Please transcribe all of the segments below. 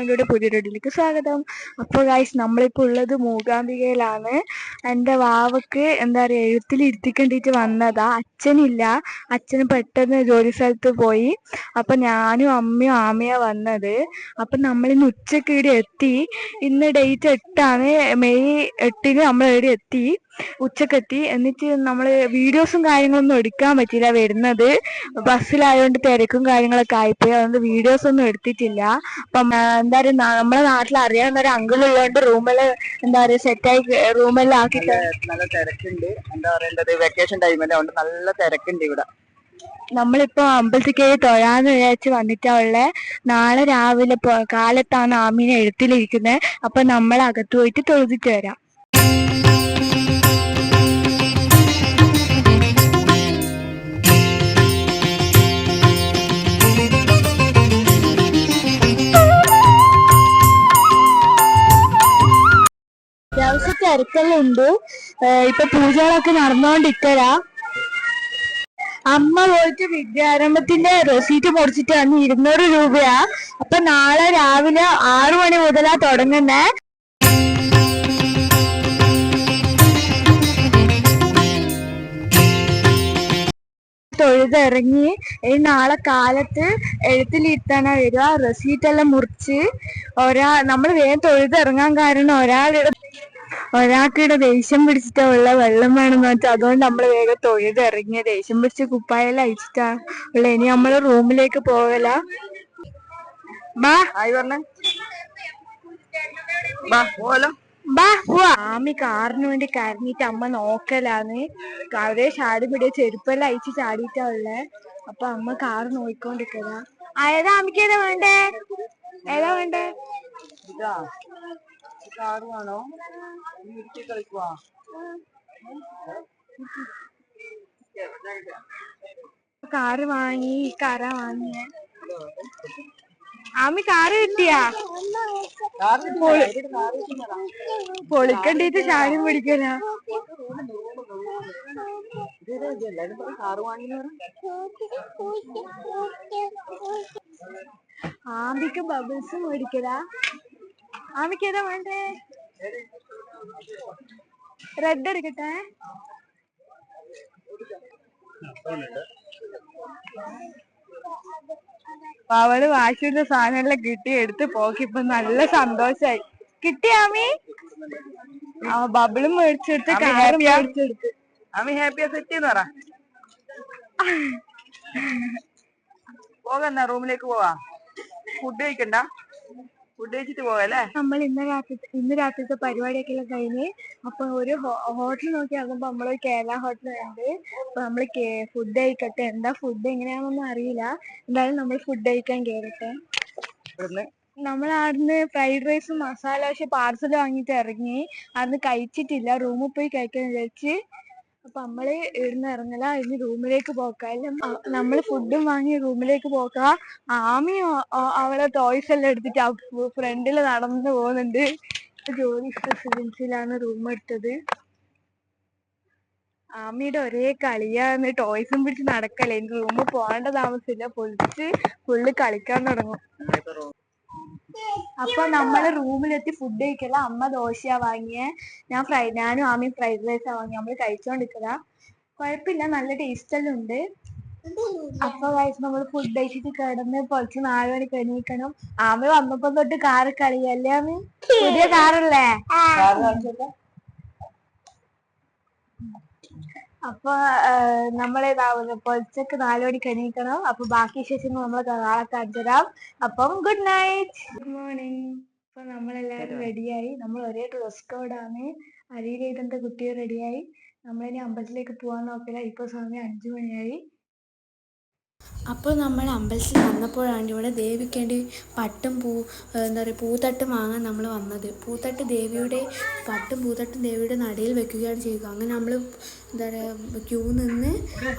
ചാനലിലൂടെ പുതിയൊരു വീഡിയോയിലേക്ക് സ്വാഗതം. അപ്പോൾ ഗൈസ്, നമ്മളിപ്പോൾ ഉള്ളത് മൂകാംബികയിലാണ്. എൻ്റെ വാവക്ക് എന്താ പറയുക, എഴുത്തിലിരുത്തിക്കണ്ടിട്ട് വന്നതാ. അച്ഛനില്ല, അച്ഛന് പെട്ടെന്ന് ജോലി സ്ഥലത്ത് പോയി. അപ്പം ഞാനും അമ്മയും ആമയാണ് വന്നത്. അപ്പം നമ്മളിന്ന് ഉച്ചക്ക് ഇവിടെ എത്തി. ഇന്ന് ഡേറ്റ് 8ആണ്, മെയ് 8 നമ്മൾ ഇവിടെ എത്തി, ഉച്ചക്കെത്തി. എന്നിട്ട് നമ്മൾ വീഡിയോസും കാര്യങ്ങളൊന്നും എടുക്കാൻ പറ്റില്ല. വരുന്നത് ബസ്സിലായതുകൊണ്ട് തിരക്കും കാര്യങ്ങളൊക്കെ ആയിപ്പോയി, അതുകൊണ്ട് വീഡിയോസ് ഒന്നും എടുത്തിട്ടില്ല. അപ്പം എന്താ പറയുക, നമ്മളെ നാട്ടിൽ അറിയാവുന്ന ഒരു അങ്കിൾ ഉള്ളതുകൊണ്ട് റൂമില് എന്താ പറയുക സെറ്റായി റൂമെല്ലാം ആക്കിയിട്ട് നല്ല തിരക്കുണ്ട്. എന്താ പറയേണ്ടത്, വെക്കേഷൻ ടൈമല്ലേ, അതുകൊണ്ട് നല്ല തിരക്കുണ്ട് ഇവിടെ. നമ്മളിപ്പോ അമ്പലത്തിലേക്ക് തൊഴാന്ന് വിചാരിച്ച് വന്നിട്ടാ ഉള്ളേ. നാളെ രാവിലെ കാലത്താണ് ആമീനെ എഴുത്തിലിരിക്കുന്നത്. അപ്പൊ നമ്മൾ അകത്ത് പോയിട്ട് തൊഴുതിട്ട് വരാം. അത്യാവശ്യം തിരക്കെല്ലാം ഉണ്ട്. ഇപ്പൊ പൂജകളൊക്കെ നടന്നുകൊണ്ടിരിക്കലാ. അമ്മ പോയിട്ട് വിദ്യാരംഭത്തിന്റെ റെസീറ്റ് മുറിച്ചിട്ട് വന്ന് 200 രൂപയാ. അപ്പൊ നാളെ രാവിലെ 6 മണി മുതലാ തുടങ്ങുന്നേ. തൊഴുതിറങ്ങി നാളെ കാലത്ത് എഴുത്തിലിരുത്താനാ വരിക. റെസീറ്റ് എല്ലാം മുറിച്ച് നമ്മൾ വേഗം തൊഴുതിറങ്ങാൻ കാരണം ഒരാൾക്കിടെ ദേഷ്യം പിടിച്ചിട്ടുള്ള വെള്ളം വേണമെന്ന് വെച്ചാൽ, അതുകൊണ്ട് നമ്മൾ വേഗം തൊഴുതിറങ്ങിയ. ദേഷ്യം പിടിച്ച് കുപ്പായെല്ലാം അയച്ചിട്ടാ ഉള്ള. ഇനി നമ്മള് റൂമിലേക്ക് പോകല. ആമി കാറിന് വേണ്ടി കരഞ്ഞിട്ട് അമ്മ നോക്കലാന്ന്. അവരെ ചാടി പിടിയ ചെരുപ്പെല്ലാം അയച്ച് ചാടിയിട്ടാ ഉള്ളേ. അപ്പൊ അമ്മ കാറ് നോക്കിക്കൊണ്ടിരിക്കല. ഏതാ അമ്മക്ക് ഏതാ വേണ്ടേ? ഏതാ വേണ്ടേ? കാറ് വാങ്ങി. കാറാ വാങ്ങിയ. ആമി കാറ് കിട്ടിയാ? പൊളിക്കണ്ടിട്ട് ചാടി പിടിക്കല. ആമിക്ക് ബബിൾസ് മേടിക്കല. ആമിക്ക് ഏതാ വേണ്ടേ? റെഡ് എടുക്കട്ടെ? അവള് വാശിയുള്ള സാധനമെല്ലാം കിട്ടി എടുത്ത് പോക്കിപ്പോ നല്ല സന്തോഷായി. കിട്ടിയാമി? ബബിളും മേടിച്ചെടുത്ത്, കാറും മേടിച്ചെടുത്ത്. ആമി ഹാപ്പിയാ? സെറ്റിന്ന് പറ. പോകാ, റൂമിലേക്ക് പോവാ. ഫുഡ് കഴിക്കണ്ട, ഫുഡ് കഴിച്ചിട്ട് പോവല്ലേ. നമ്മൾ ഇന്ന് രാത്രിത്തെ പരിപാടിയൊക്കെ കഴിഞ്ഞ് അപ്പൊ ഒരു ഹോട്ടൽ നോക്കി ഇറങ്ങുമ്പോ നമ്മള് കേരള ഹോട്ടൽ ഉണ്ട്. അപ്പൊ നമ്മള് ഫുഡ് കഴിക്കട്ടെ. എന്താ ഫുഡ് എങ്ങനെയാണെന്നൊന്നും അറിയില്ല. എന്തായാലും നമ്മൾ ഫുഡ് കഴിക്കാൻ കേറട്ടെ. നമ്മൾ അവിടുന്ന് ഫ്രൈഡ് റൈസും മസാല ദോശ പാർസൽ വാങ്ങിട്ട് ഇറങ്ങി. അവിടുന്ന് കഴിച്ചിട്ടില്ല, റൂമിൽ പോയി കഴിക്കാൻ വിചാരിച്ച്. അപ്പൊ നമ്മള് ഇവിടുന്ന് ഇറങ്ങല. ഇനി റൂമിലേക്ക് പോക്കാം. നമ്മള് ഫുഡും വാങ്ങി റൂമിലേക്ക് പോക്കാം. ആമി അവളെ ടോയ്സ് എല്ലാം എടുത്തിട്ട് ഫ്രണ്ടില് നടന്നു പോകുന്നുണ്ട്. ജോലി റെസിഡൻസിലാണ് റൂം എടുത്തത്. ആമിയുടെ ഒരേ കളിയാന്ന്, ടോയ്സും പിടിച്ച് നടക്കല്ലേ. എനിക്ക് റൂമിൽ പോകേണ്ട താമസമില്ല, പൊളിച്ച് ഫുള്ള് കളിക്കാൻ തുടങ്ങും. അപ്പൊ നമ്മള് റൂമിലെത്തി ഫുഡ് കഴിക്കല. അമ്മ ദോശയാ വാങ്ങിയേ, ഞാനും ആമയും ഫ്രൈഡ് റൈസാ വാങ്ങി. നമ്മള് കഴിച്ചോണ്ടിരിക്കല. കുഴപ്പമില്ല, നല്ല ടേസ്റ്റ് എല്ലാം ഉണ്ട്. അപ്പൊ നമ്മൾ ഫുഡ് കഴിച്ചിട്ട് കിടന്ന് പൊളിച്ച് 4 മണിക്ക് എണീക്കണം. ആമ വന്നപ്പോ തൊട്ട് കാറ് കളിയല്ലേ. ആമി പുതിയ കാറല്ലേ? അപ്പൊ നമ്മളേതാവുന്നു പൊളിച്ചക്ക് 4 മണിക്ക് എണീക്കണം. അപ്പൊ ബാക്കി വിശേഷങ്ങൾ നമ്മൾ നാളെ കാണിച്ചുതരാം. അപ്പം ഗുഡ് നൈറ്റ്, ഗുഡ് മോർണിംഗ്. അപ്പൊ നമ്മളെല്ലാരും റെഡിയായി. നമ്മൾ ഒരേ ഡ്രസ് കോഡാണ്. അരിയിലെഴുതേണ്ട കുട്ടിയെ റെഡിയായി. നമ്മളിനി അമ്പലത്തിലേക്ക് പോകാൻ നോക്കില്ല. ഇപ്പൊ സമയം 5 മണിയായി. അപ്പോൾ നമ്മൾ അമ്പലത്തിൽ വന്നപ്പോഴാണ് ഇവിടെ ദേവിക്ക് വേണ്ടി എന്താ പറയുക പൂത്തട്ടും വാങ്ങാൻ നമ്മൾ വന്നത്. പൂത്തട്ടും ദേവിയുടെ നടയിൽ വെക്കുകയാണ് ചെയ്യുക. അങ്ങനെ നമ്മൾ എന്താ പറയുക ക്യൂ നിന്ന്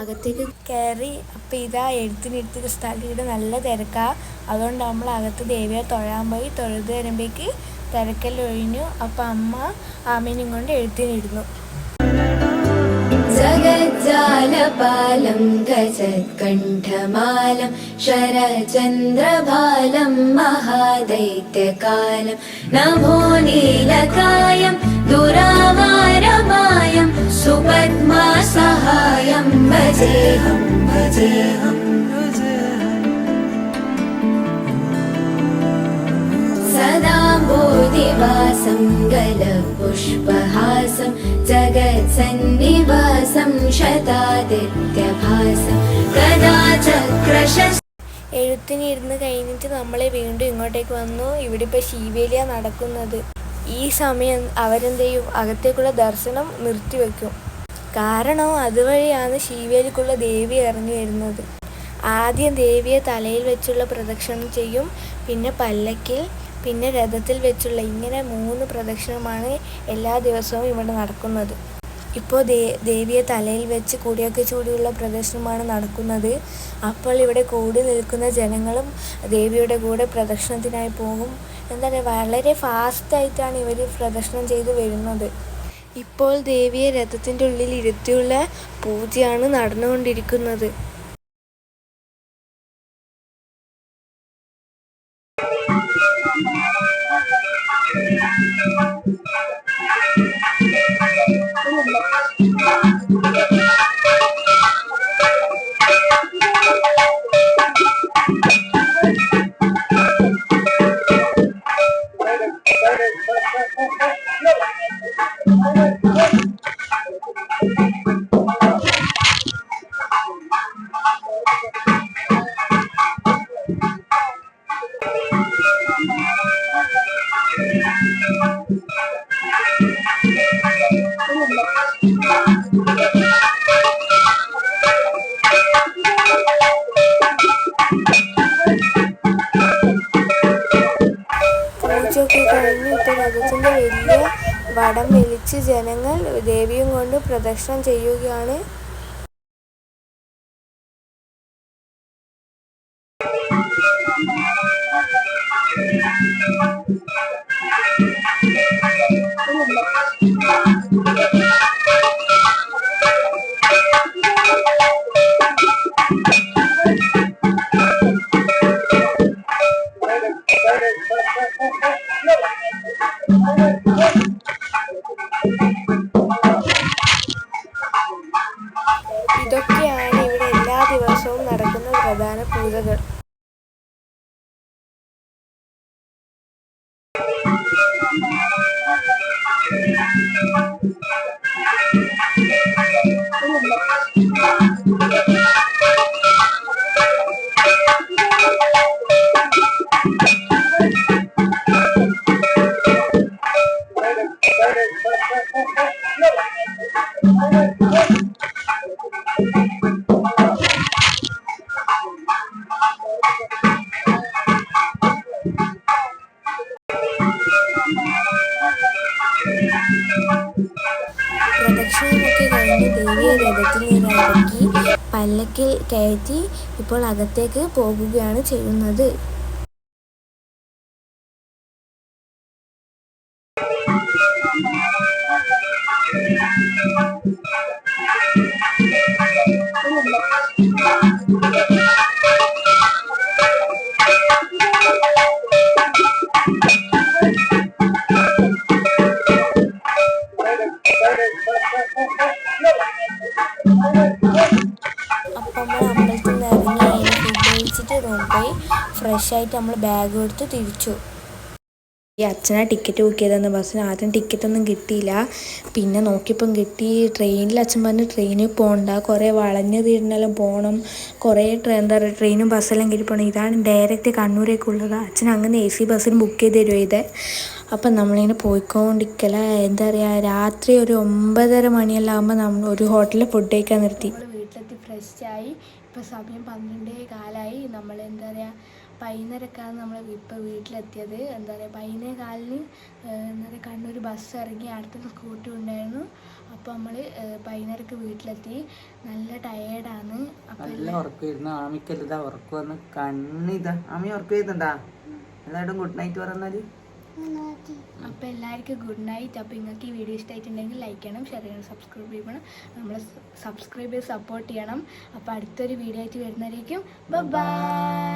അകത്തേക്ക് കയറി. അപ്പോൾ ഇതാ എഴുത്തിനിരുത്തിയ സ്ഥലം. ഇവിടെ നല്ല തിരക്കാണ്, അതുകൊണ്ട് നമ്മൾ അകത്ത് ദേവിയെ തൊഴാൻ പോയി. തൊഴുത് വരുമ്പോഴേക്ക് തിരക്കെല്ലാം ഒഴിഞ്ഞു. അപ്പോൾ അമ്മ ആമീനും കൊണ്ട് എഴുത്തിനിരുന്നു. ജഗജ്ജാല शूलपालं गजत्कण्ठमालं शरचन्द्रभालं महादैत्यकालं नभो नीलकायं दुरावारमायं सुपद्मासहायं भजेऽहं भजेऽहम् सदा बोधिवासं गलपुष्पहासं जगत्सन्निवासं शतादित्यभासं कदा चक्रशस् എഴുത്തിനിരുന്ന് കഴിഞ്ഞിട്ട് നമ്മളെ വീണ്ടും ഇങ്ങോട്ടേക്ക് വന്നു. ഇവിടെ ഇപ്പോൾ ശീവേലിയ നടക്കുന്നത്. ഈ സമയം അവരെന്ത് ചെയ്യും, അകത്തേക്കുള്ള ദർശനം നിർത്തിവെക്കും. കാരണം അതുവഴിയാണ് ശീവേലിക്കുള്ള ദേവി ഇറങ്ങി വരുന്നത്. ആദ്യം ദേവിയെ തലയിൽ വെച്ചുള്ള പ്രദക്ഷിണം ചെയ്യും, പിന്നെ പല്ലക്കിൽ, പിന്നെ രഥത്തിൽ വെച്ചുള്ള, ഇങ്ങനെ 3 പ്രദക്ഷിണമാണ് എല്ലാ ദിവസവും ഇവിടെ നടക്കുന്നത്. ഇപ്പോൾ ദേവിയെ തലയിൽ വെച്ച് കൂടിയൊക്കെ ചൂടിയുള്ള പ്രദക്ഷിണമാണ് നടക്കുന്നത്. അപ്പോൾ ഇവിടെ കൂടി നിൽക്കുന്ന ജനങ്ങളും ദേവിയുടെ കൂടെ പ്രദക്ഷിണത്തിനായി പോകും. എന്താ പറയുക, വളരെ ഫാസ്റ്റായിട്ടാണ് ഇവർ പ്രദക്ഷിണം ചെയ്ത് വരുന്നത്. ഇപ്പോൾ ദേവിയെ രഥത്തിൻ്റെ ഉള്ളിൽ ഇരുത്തിയുള്ള പൂജയാണ് നടന്നുകൊണ്ടിരിക്കുന്നത്. പൂജയൊക്കെ കഴിഞ്ഞ് ഇപ്പോൾ രഥത്തിൻ്റെ വലിയ വടം വലിച്ച് ജനങ്ങൾ ദേവിയും കൊണ്ട് പ്രദക്ഷിണം ചെയ്യുകയാണ്. ഇതൊക്കെയാണ് ഇവിടെ എല്ലാ ദിവസവും നടക്കുന്ന പ്രധാന പൂജകൾ. പ്രദക്ഷിണമൊക്കെ കഴിഞ്ഞ് ദേവിയെ രഥത്തിൽ നിന്ന് ഇറക്കി പല്ലക്കിൽ കയറ്റി ഇപ്പോൾ അകത്തേക്ക് പോകുകയാണ് ചെയ്യുന്നത്. അപ്പം നമ്മൾ അമ്പലത്തിൽ നിന്ന് ഇറങ്ങി അതിന് ഫുഡ് കഴിച്ചിട്ട് റൂമിൽ പോയി ഫ്രഷായിട്ട് നമ്മൾ ബാഗ് എടുത്ത് തിരിച്ചു. ഈ അച്ഛനാ ടിക്കറ്റ് ബുക്ക് ചെയ്തെന്ന് ബസ്സിന്. ആദ്യം ടിക്കറ്റൊന്നും കിട്ടിയില്ല, പിന്നെ നോക്കിയപ്പം കിട്ടി. ട്രെയിനിൽ അച്ഛൻ പറഞ്ഞ് ട്രെയിനിൽ പോകണ്ട, കുറേ വളഞ്ഞ് തിരിഞ്ഞെല്ലാം പോകണം, കുറേ എന്താ പറയുക ട്രെയിനും ബസ്സെല്ലാം കയറി പോകണം. ഇതാണ് ഡയറക്റ്റ് കണ്ണൂരേക്കുള്ളത്. അച്ഛൻ അങ്ങനെ AC ബസ്സിന് ബുക്ക് ചെയ്ത് തരുമോ ഇത്. അപ്പം നമ്മളിങ്ങനെ പോയിക്കൊണ്ടിരിക്കല. എന്താ പറയുക, രാത്രി ഒരു 9:30 മണിയെല്ലാം ആകുമ്പോൾ നമ്മൾ ഒരു ഹോട്ടലിൽ ഫുഡ് കഴിക്കാൻ നിർത്തി. വീട്ടിലെത്തി ഫ്രഷായി. ഇപ്പോൾ സമയം 12:15. നമ്മൾ എന്താ പറയുക പൈനരക്കാണ് നമ്മൾ ഇപ്പോൾ വീട്ടിലെത്തിയത്. എന്താ പറയുക 11:15 എന്താ പറയുക കണ്ണൂർ ബസ് ഇറങ്ങി, അടുത്തൊരു സ്കൂട്ടി ഉണ്ടായിരുന്നു. അപ്പോൾ നമ്മൾ 11:30 വീട്ടിലെത്തി. നല്ല ടയേർഡാണ്. അപ്പം നല്ല ഉറക്കമായിരുന്നു. ആമിക്കല്ലാ ഉറക്കം വന്ന് കണ്ണിതാ. ആമി ഉറക്കം വരുന്നുണ്ടാ? എല്ലാവരും ഗുഡ് നൈറ്റ് പറഞ്ഞാൽ അപ്പോൾ എല്ലാവർക്കും ഗുഡ് നൈറ്റ്. അപ്പോൾ നിങ്ങൾക്ക് ഈ വീഡിയോ ഇഷ്ടമായിട്ടുണ്ടെങ്കിൽ ലൈക്ക് ചെയ്യണം, ഷെയർ ചെയ്യണം, സബ്സ്ക്രൈബ് ചെയ്യണം. നമ്മളെ സബ്സ്ക്രൈബ് ചെയ്ത് സപ്പോർട്ട് ചെയ്യണം. അപ്പോൾ അടുത്തൊരു വീഡിയോ ആയിട്ട് വരുന്നതായിരിക്കും. ബൈ.